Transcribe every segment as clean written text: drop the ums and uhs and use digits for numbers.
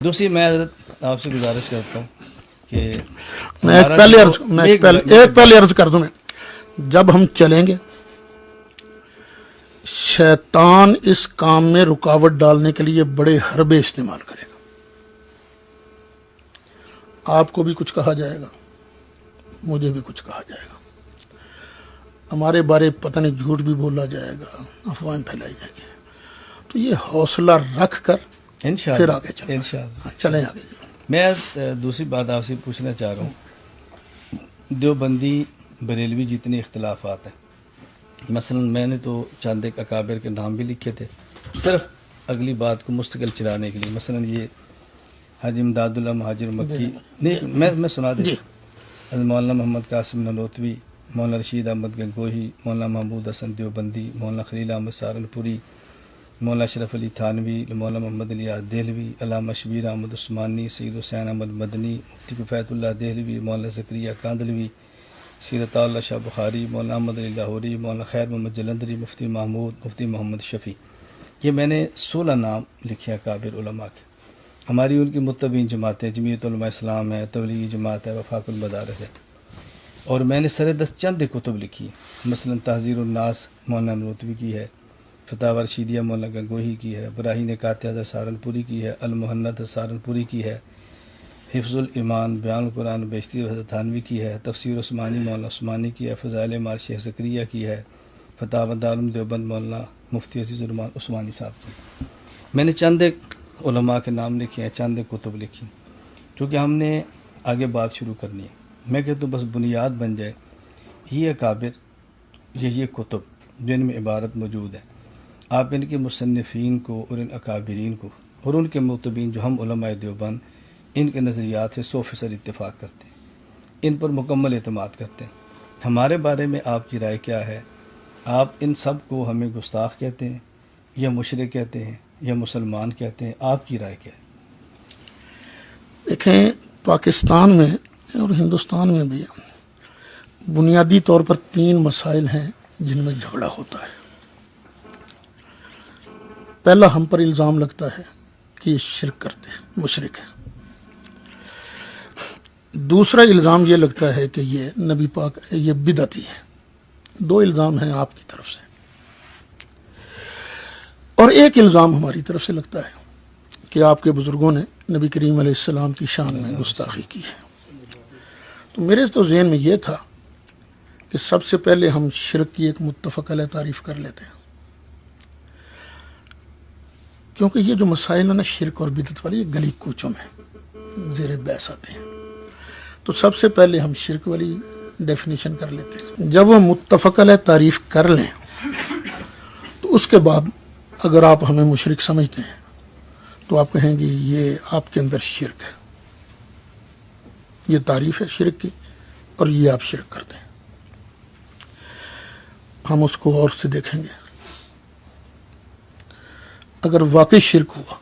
دوسری میں حضرت آپ سے گزارش کرتا ہوں کہ میں ایک پہلے عرض کر دوں میں جب ہم چلیں گے شیطان اس کام میں رکاوٹ ڈالنے کے لیے بڑے حربے استعمال کرے گا. آپ کو بھی کچھ کہا جائے گا, مجھے بھی کچھ کہا جائے گا, ہمارے بارے پتہ نہیں جھوٹ بھی بولا جائے گا, افواہیں پھیلائی جائیں گی. تو یہ حوصلہ رکھ کر پھر آگے چلیں آگے. میں دوسری بات آپ سے پوچھنا چاہ رہا ہوں, دیوبندی بریلوی جتنے اختلافات ہیں, مثلا میں نے تو چند ایک اکابر کے نام بھی لکھے تھے صرف اگلی بات کو مستقل چلانے کے لیے. مثلا یہ حاجی امداد اللہ مہاجر مکی, میں سنا دیں, مولانا محمد قاسم ننوتوی, مولانا رشید احمد گنگوہی, مولانا محمود حسن دیوبندی, مولانا خلیل احمد سہارنپوری, مولانا اشرف علی تھانوی, مولانا محمد الیاس دہلوی, علامہ شبیر احمد عثمانی, سید حسین احمد مدنی, مفتی کفایت اللہ دہلوی, مولانا زکریا کاندلوی, سیرت اللہ شاہ بخاری, مولانا احمد علی لاہوری, مولانا خیر محمد جلندری, مفتی محمود, مفتی محمد شفیع. یہ میں نے 16 نام لکھے اکابر علماء کے. ہماری ان کی متبین جماعتیں جمعیت علماء اسلام ہے, تبلیغی جماعت ہے, وفاق المدارس ہے, اور میں نے سر دست چند کتب لکھی ہیں. مثلا تحذیر الناس مولانا ننوتوی کی ہے, فتاوی رشیدیہ مولانا گنگوہی کی ہے, براہین قاطعہ سہارنپوری کی ہے, المحنت سہارنپوری کی ہے, حفظ الایمان بیان القرآن بیشتی حضرت تھانوی کی ہے, تفسیر عثمانی مولانا عثمانی کی ہے, فضائل مال شیخ زکریا کی ہے, فتاوی دارالعلوم دیوبند مولانا مفتی عزیز الرحمان عثمانی صاحب کی. میں نے چند ایک علماء کے نام لکھے ہیں, چند ایک کتب لکھی, کیونکہ ہم نے آگے بات شروع کرنی ہے. میں کہتا ہوں بس بنیاد بن جائے یہ اکابر یہ کتب جن میں عبارت موجود ہے, آپ ان کے مصنفین کو اور ان اکابرین کو اور ان کے متبین جو ہم علماء دیوبند ان کے نظریات سے 100% اتفاق کرتے ہیں, ان پر مکمل اعتماد کرتے ہیں. ہمارے بارے میں آپ کی رائے کیا ہے؟ آپ ان سب کو ہمیں گستاخ کہتے ہیں یا مشرک کہتے ہیں یا مسلمان کہتے ہیں؟ آپ کی رائے کیا ہے؟ دیکھیں, پاکستان میں اور ہندوستان میں بھی بنیادی طور پر 3 مسائل ہیں جن میں جھگڑا ہوتا ہے. پہلا ہم پر الزام لگتا ہے کہ یہ شرک کرتے ہیں, مشرک ہیں. دوسرا الزام یہ لگتا ہے کہ یہ نبی پاک یہ بدعتی ہے. 2 الزام ہیں آپ کی طرف سے, اور ایک الزام ہماری طرف سے لگتا ہے کہ آپ کے بزرگوں نے نبی کریم علیہ السلام کی شان میں گستاخی کی ہے. تو میرے تو ذہن میں یہ تھا کہ سب سے پہلے ہم شرک کی ایک متفق علیہ تعریف کر لیتے ہیں, کیونکہ یہ جو مسائل ہیں نا شرک اور بدعت والی, یہ گلی کوچوں میں زیر بحث آتے ہیں. تو سب سے پہلے ہم شرک والی ڈیفینیشن کر لیتے ہیں. جب وہ متفق علیہ تعریف کر لیں تو اس کے بعد اگر آپ ہمیں مشرک سمجھتے ہیں تو آپ کہیں گے یہ آپ کے اندر شرک ہے, یہ تعریف ہے شرک کی اور یہ آپ شرک کرتے ہیں. ہم اس کو غور سے دیکھیں گے. اگر واقعی شرک ہوا,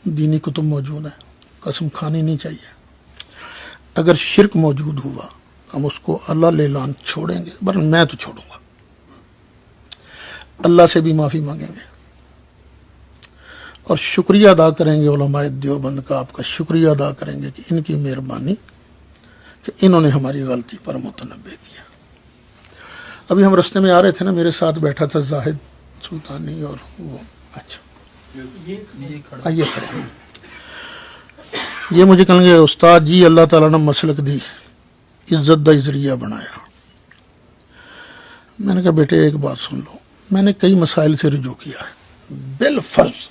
دینی کتب موجود ہیں, قسم کھانی نہیں چاہیے. اگر شرک موجود ہوا ہم اس کو اللہ لے لان چھوڑیں گے, بس میں تو چھوڑوں گا, اللہ سے بھی معافی مانگیں گے اور شکریہ ادا کریں گے علماء دیوبند کا. آپ کا شکریہ ادا کریں گے کہ ان کی مہربانی کہ انہوں نے ہماری غلطی پر متنبہ کیا. ابھی ہم رستے میں آ رہے تھے نا, میرے ساتھ بیٹھا تھا زاہد سلطانی اور وہ, اچھا آئیے کھڑے. یہ مجھے کہیں گے استاد جی اللہ تعالیٰ نے مسلک دی, عزت دا ذریعہ بنایا. میں نے کہا بیٹے ایک بات سن لو, میں نے کئی مسائل سے رجوع کیا ہے, بالفرض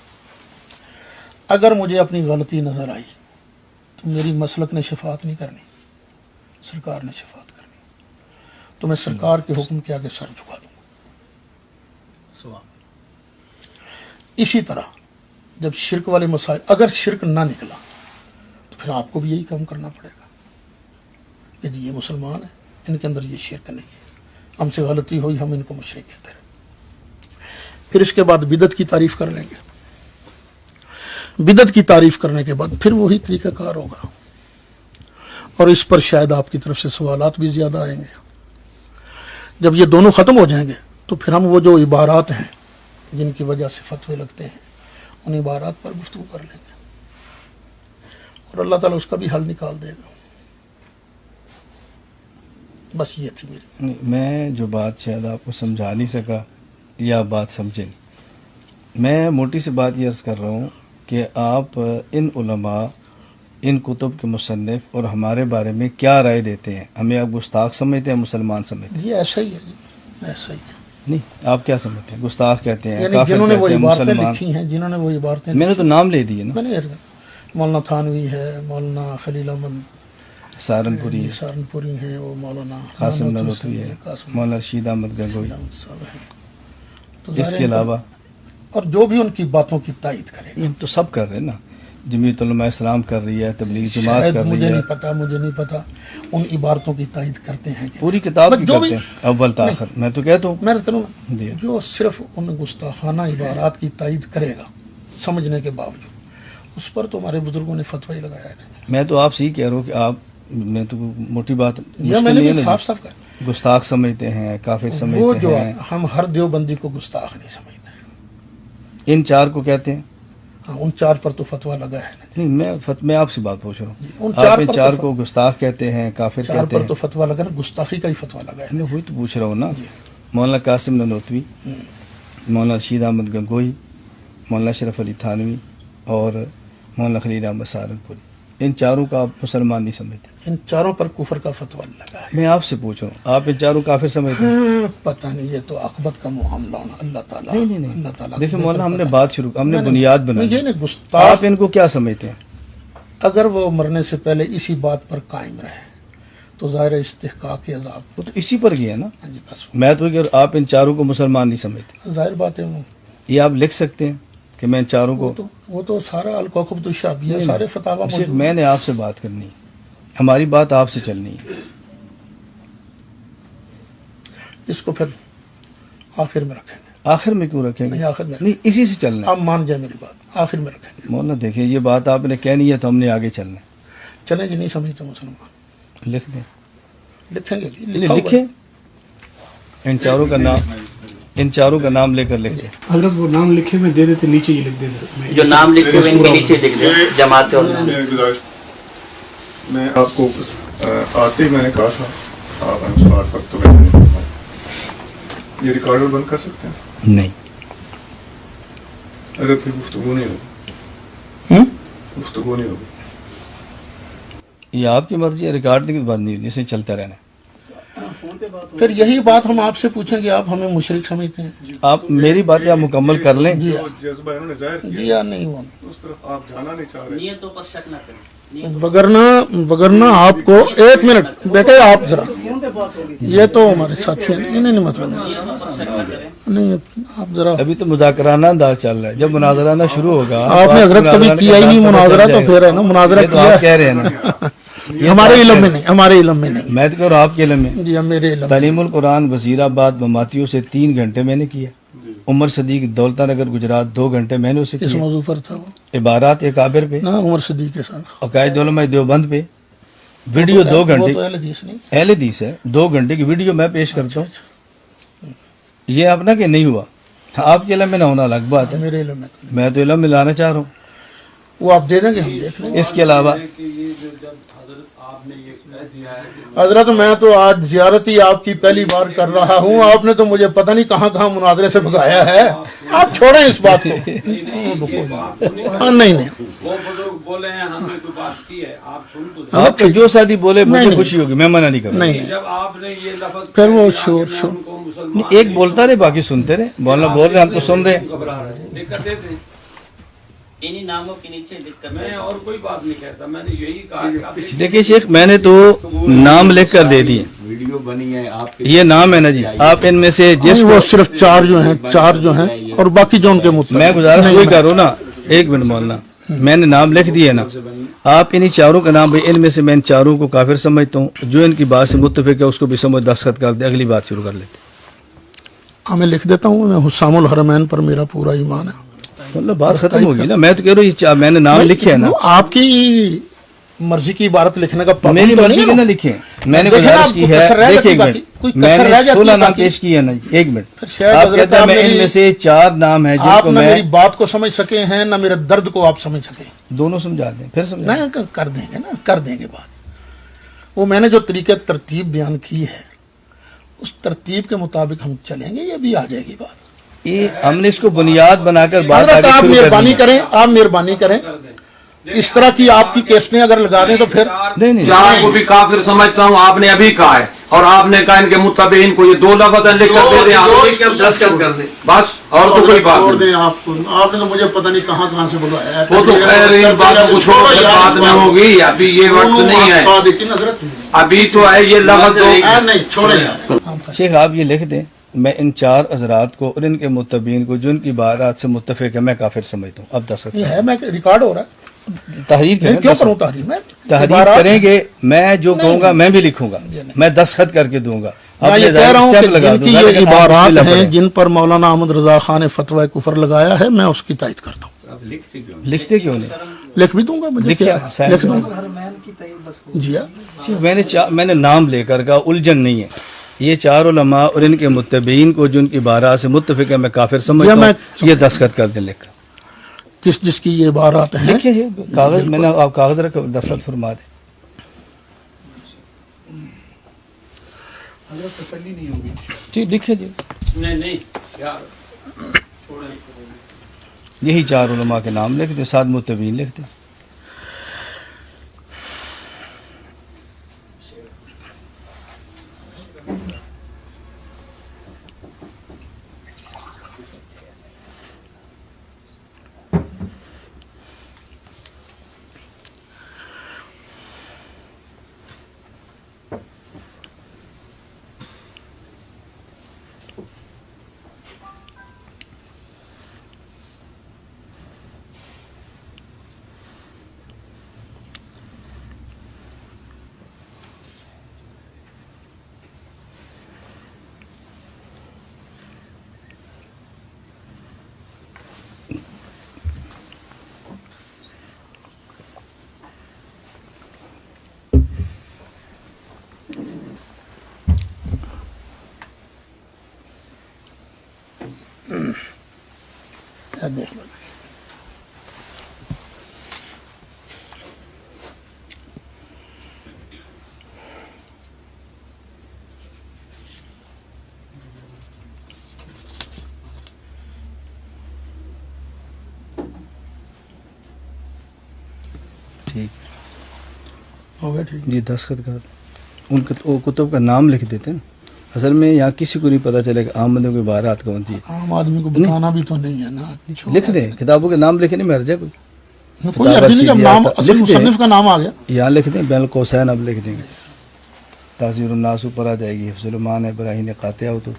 اگر مجھے اپنی غلطی نظر آئی تو میری مسلک نے شفاعت نہیں کرنی, سرکار نے شفاعت کرنی, تو میں سرکار کے حکم کے آگے سر جھکا دوں گا. اسی طرح جب شرک والے مسائل, اگر شرک نہ نکلا تو پھر آپ کو بھی یہی کام کرنا پڑے گا کہ جی یہ مسلمان ہیں, ان کے اندر یہ شرک نہیں ہے, ہم سے غلطی ہوئی ہم ان کو مشرک کہتے ہیں. پھر اس کے بعد بدعت کی تعریف کر لیں گے. بدعت کی تعریف کرنے کے بعد پھر وہی طریقہ کار ہوگا, اور اس پر شاید آپ کی طرف سے سوالات بھی زیادہ آئیں گے. جب یہ دونوں ختم ہو جائیں گے تو پھر ہم وہ جو عبارات ہیں جن کی وجہ سے فتوے لگتے ہیں ان عبارات پر گفتگو کر لیں گے اور اللہ تعالیٰ اس کا بھی حل نکال دے گا. بس یہ تھی میری. میں جو بات شاید آپ کو سمجھا نہیں سکا یا بات سمجھے نہیں. میں موٹی سی بات یہ عرض کر رہا ہوں کہ آپ ان علماء، ان کتب کے مصنف اور ہمارے بارے میں کیا رائے دیتے ہیں؟ ہمیں آپ گستاخ سمجھتے ہیں، مسلمان سمجھتے ہیں؟ یہ ایسا ہی ہے جی، ایسا ہی ہے. نہیں، آپ کیا سمجھتے ہیں؟ گستاخ کہتے ہیں، یعنی کافر جنہوں نے وہ کہتے ہیں، عبارتیں مسلمان؟ لکھی ہیں، جنہوں نے وہ عبارتیں میں نے تو نام لے دیے نا، میں نے مولانا تھانوی ہے، مولانا خلیل احمد سہارنپوری، سہارنپوری ہیں، وہ مولانا قاسم محمد نانوتوی حسین ہے، قاسم مولانا رشید احمد گنگوئی. احمد صاحب ہیں. تو اس ظاہر کے ہے ان علاوہ پر- اور جو بھی ان کی باتوں کی تائید کرے یہ ہم تو سب کر رہے ہیں نا. جمعیت علماء اسلام کر رہی ہے، تبلیغ جماعت شاید کر رہی مجھے ہے، نہیں پتا ان عبارتوں کی تائید کرتے ہیں کہ پوری کتاب بس کی جو کرتے بھی- ہیں اول تاخر. میں تو کہتا ہوں میں کروں جی. جو صرف ان گستاخانہ عبارات کی تائید کرے گا سمجھنے کے باوجود، اس پر تو ہمارے بزرگوں نے فتوی ہی لگایا ہے. میں تو آپ سے ہی کہہ رہا ہوں کہ آپ، میں تو موٹی بات یہ مشکل میں نے نہیں ہے بھی نا صاف جی. صاف کہا، گستاخ سمجھتے ہیں، کافر وہ سمجھتے جو ہیں. ہم ہر دیوبندی کو گستاخ نہیں سمجھتے. ان چار کو کہتے ہیں. ہاں، ان چار پر تو فتویٰ لگا ہے نا. نہیں، میں آپ سے بات پوچھ رہا ان ہوں. چار آپ ان پر چار تو کو گستاخ کہتے ہیں، کافر چار کہتے پر ہیں. تو فتویٰ لگا نا، گستاخی کا ہی فتویٰ لگا ہے. میں وہی تو پوچھ رہا ہوں نا. مولانا قاسم نانوتوی، مولانا رشید احمد گنگوئی، مولانا اشرف علی تھانوی اور مولانا خلیل احمد سہارنپوری، ان چاروں کا آپ مسلمان نہیں سمجھتے؟ ان چاروں پر کفر کا فتویٰ لگا ہے. میں آپ سے پوچھ رہا ہوں، آپ ان چاروں کافر سمجھتے ہیں؟ پتہ نہیں، یہ تو عقبت کا معاملہ ہونا. اللہ تعالیٰ نہیں اللہ تعالیٰ دیکھیں کو مولانا، ہم بہتر نے پتہ بات شروع، ہم نے میں نے- بنیاد بنائی. یہ نہیں آپ گستاخ، ان کو کیا سمجھتے ہیں؟ اگر وہ مرنے سے پہلے اسی بات پر قائم رہے تو ظاہر ہے استحقاق عذاب. وہ تو اسی پر گیا نا. ہاں جی، بس میں تو کہ آپ ان چاروں کو مسلمان نہیں سمجھتے. ظاہر بات ہے. یہ آپ لکھ سکتے ہیں کہ میں ان چاروں کو؟ وہ تو سارا الکوکب الشعبیہ نہیں، سارے فتاوا شیخ، موجود میں ہیں. نے آپ سے بات کرنی ہے، ہماری بات آپ سے چلنی ہے. اس کو پھر آخر میں رکھیں گے. آخر میں کیوں رکھیں گے؟ نہیں، آخر میں نہیں، اسی سے چلنا ہے. آپ مان جائیں میری بات، آخر میں رکھیں گے. مولانا دیکھیں، یہ بات آپ نے کہنی ہے تو ہم نے آگے چلنا ہے. چلیں جی، نہیں سمجھتے مسلمان، لکھ دیں. لکھیں گے جی، نہیں، لکھا ہوا ہے. لکھیں. ان چاروں کا نام، ان چاروں کا نام لے کر لکھ دیں. حضرت وہ نام لکھے ہوئے دے دیتے، نیچے یہ لکھ دیتے. جو نام لکھے ہوئے ان کے نیچے لکھ دیں جماعت اور نام. میری گزارش، میں آپ کو آتے ہی میں نے کہا تھا آپ انصار پر تو میں نے یہ ریکارڈر بند کر سکتے ہیں؟ نہیں. اگر پھر گفتگو نہیں ہوگی، گفتگو نہیں ہوگی. یہ آپ کی مرضی ہے، ریکارڈنگ کی بات نہیں ہوئی، اسے چلتا رہنا. پھر یہی بات ہم آپ سے پوچھیں گے، آپ ہمیں مشرک سمجھتے ہیں؟ آپ میری باتیں آپ مکمل کر لیں. جی جو جذبہ انہوں نے ظاہر جی کیا یا نہیں ہوا. اس طرف آپ جانا نہیں چاہ رہے. نیتوں پر شک نہ کریں. وگرنہ آپ کو ایک منٹ بیٹے، آپ ذرا، یہ تو ہمارے ساتھی ہیں، انہیں نہیں مطلب نہیں. آپ ذرا، ابھی تو مذاکرانہ انداز چل رہا ہے، جب مناظرانہ شروع ہوگا. آپ نے حضرت کبھی کیا ہی نہیں مناظرہ، تو پھر ہے نا مناظرہ یہ تو کیا آپ کہہ رہے ہیں نا. ہمارے علم میں نہیں، ہمارے علم میں نہیں. میں تو کہہ رہا ہوں آپ کے علم میں. جی، ہم میرے علم میں. تعلیم القرآن وزیر آباد مماتیوں سے 3 گھنٹے میں نے کیا. عمر صدیق دولتا نگر گجرات 2 گھنٹے میں نے اسے کس کیا. موضوع پر تھا وہ؟ عبارات اکابر پہ، نا عمر صدیق کے ساتھ. عقائد علماء دیوبند پہ ویڈیو 2 وہ گھنٹے، تو اہل حدیث نہیں. اہل حدیث ہے، 2 گھنٹے کی ویڈیو میں پیش کرتا ہوں. یہ اپنا کہ نہیں ہوا، آپ کے علم میں نہ ہونا الگ بات ہے. میرے علم میں تو نہیں. میں تو علم میں لانا چاہ رہا ہوں. وہ آپ دے دیں گے، ہم دیکھ لیں گے. اس کے علاوہ حضرت میں تو آج زیارت ہی آپ کی پہلی بار کر رہا ہوں، آپ نے تو مجھے پتہ نہیں کہاں کہاں مناظرے سے بھگایا ہے. آپ چھوڑیں اس بات کو. ہاں، نہیں وہ بزرگ بولے ہیں، ہم نے جو بات کی ہے آپ سن تو آپ کو جو شادی بولے مجھے نہیں. خوشی ہوگی، میں منع نہیں کروں. نہیں. جب آپ نے یہ لفظ پھر وہ کہہ شور دیا کہ شور. میں ان کو مسلمان ایک بولتا رہے باقی سنتے رہے. مولانا بول رہے ہیں، ہم تو سن رہے ہیں. گھبرا رہے ہیں، دقت ہے. انہی ناموں کے نیچے دقت میں ہے. اور کوئی بات نہیں کہتا، میں نے یہی کہا کہ آپ دیکھیے شیخ، میں نے تو نام لکھ کر دے دیے. ویڈیو بنی ہے آپ کے، یہ نام ہے نا جی، آپ ان میں سے جس نہیں، کو وہ صرف چار جو ہیں اور باقی جو ان کے مطلب. میں گزارش وہی کروں نا. ایک منٹ مولانا، میں نے نام لکھ دیے نا. آپ انہی چاروں کا نام، ان میں سے میں ان چاروں کو کافر سمجھتا ہوں. جو ان کی بات سے متفق ہے اس کو بھی سمجھ دستخط کر دے، اگلی بات شروع کر لیتے. میں لکھ دیتا ہوں. میں حسام الحرمین پر میرا پورا ایمان ہے. مطلب بات ختم ہوگی نا. میں تو کہہ رہا ہوں میں نے نام لکھے ہے نا. آپ کی مرضی کی عبارت لکھنے کا میری پابند تو مرضی نہیں کے ہے نہ نا. لکھیں. میں نے دیکھیں نا، گزارش آپ کی کو ہے، کسر رہ دیکھیے جاتی ایک باقی، منٹ، کوئی میں کسر نے رہ جاتی 16 نام باقی۔ پیش کیے نا، ایک منٹ، پھر شاید آپ حضرت کہتے ہیں آپ میں ان میری- میں سے 4 نام ہیں جن آپ کو نہ میں میری بات کو سمجھ سکے ہیں نہ میرے درد کو آپ سمجھ سکیں، دونوں سمجھا دیں، پھر سمجھا دیں۔ نہ کر دیں گے نا، کر دیں گے بات۔ وہ میں نے جو طریقہ ترتیب بیان کی ہے اس ترتیب کے مطابق ہم چلیں گے، یہ بھی آ جائے گی بات۔ یہ ہم نے اس کو بنیاد بنا کر بات حضرت آگے آپ شروع کر مہربانی دی ہے۔ کریں، آپ مہربانی کریں، اس طرح کی آپ کی کیسٹیں اگر لگا دیں تو پھر نہیں نہیں، آپ کو بھی کافر سمجھتا ہوں، آپ نے ابھی کہا ہے، اور آپ نے کہا ان کے متبعین کو یہ 2 لفظ لکھ کر دے رہے ہیں دستخط کر دیں بس، اور تو کوئی بات چھوڑ نہیں۔ دیں آپ کو، آپ نے تو مجھے پتہ نہیں کہاں سے بلایا ہے۔ وہ تو خیر ان باتوں کو چھوڑو، پھر بعد میں ہوگی، ابھی یہ وقت نہیں ہے، صادقین حضرت ابھی تو ہے یہ لفظ دو۔ نہیں چھوڑیں یار۔ شیخ آپ یہ لکھ دیں، میں ان 4 حضرات کو اور ان کے متبعین کو جو ان کی بارات سے متفق ہے میں کافر سمجھتا ہوں۔ اب دستخط یہ ہے، میں ریکارڈ ہو رہا ہے، تحریر میں کریں، کیوں کروں تحریر؟ میں تحریر عبارات- کریں گے، میں جو کہوں گا میں بھی لکھوں گا، یہ نہیں۔ میں دستخط کر کے دوں گا۔ میں اپنے یہ کہہ رہا ہوں اسٹیمپ کہ لگا جن دوں کی گا، یہ لیکن آپ عبارات بسم اللہ ہیں پڑھیں۔ جن پر مولانا احمد رضا خان نے فتوی کفر لگایا ہے، میں اس کی تائید کرتا ہوں، لکھتے کیوں نہیں؟ لکھ بھی دوں گا، مجھے لکھیں، کیا سائن لکھ دوں کریں۔ گا جی ہاں۔ میں نے نام لے کر کہا الجھن نہیں ہے، یہ 4 علماء اور ان کے متبعین کو جو ان کی بارات سے متفق ہے میں کافر سمجھتا ہوں، یہ دستخط کر دیں لکھ کر۔ جس کی یہ عبارات ہیں لکھیں یہ کاغذ، میں نے آپ کاغذ رکھ دستخط فرما دیں۔ تسلی نہیں ہوگی۔ ٹھیک، لکھیں جی، نہیں نہیں یار، یہی 4 علماء کے نام لکھ دیں، 7 متبعین لکھ دیں۔ دیکھ لو۔ ٹھیک، ہو گیا ٹھیک۔ جی دستخط کر ان کتب کا نام لکھ دیتے ہیں۔ اصل میں یہاں کسی کو نہیں پتہ چلے کہ آمدوں کی بارات کون سی ہے، عام آدمی کو بتانا بھی تو نہیں ہے نا، لکھ دیں، کتابوں کے نام لکھنے میں حرج ہے کوئی؟ کوئی حرج نہیں، جب نام اصل لکھ دیں، مصنف کا نام آ گیا۔ یہاں لکھ دیں، بین القوسین اب لکھ دیں گے، تاثیر الناس اوپر آ جائے گی، سلیمان ابراہیم قاطع ہو تو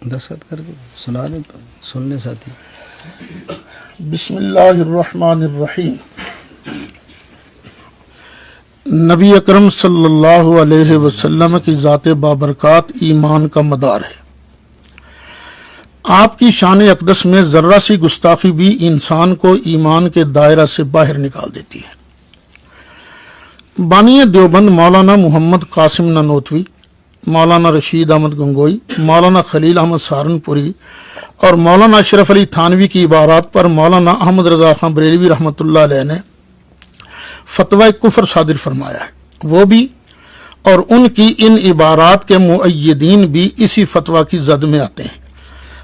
دستخط کر کے سنا دیں، سن لیں ساتھی۔ بسم اللہ الرحمن الرحیم۔ نبی اکرم صلی اللہ علیہ وسلم کی ذات بابرکات ایمان کا مدار ہے۔ آپ کی شان اقدس میں ذرہ سی گستاخی بھی انسان کو ایمان کے دائرہ سے باہر نکال دیتی ہے۔ بانی دیوبند مولانا محمد قاسم نانوتوی، مولانا رشید احمد گنگوئی، مولانا خلیل احمد سہارنپوری اور مولانا اشرف علی تھانوی کی عبارات پر مولانا احمد رضا خان بریلوی رحمۃ اللہ علیہ نے فتوی کفر صادر فرمایا ہے۔ وہ بھی اور ان کی ان عبارات کے مؤیدین بھی اسی فتویٰ کی زد میں آتے ہیں۔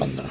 15।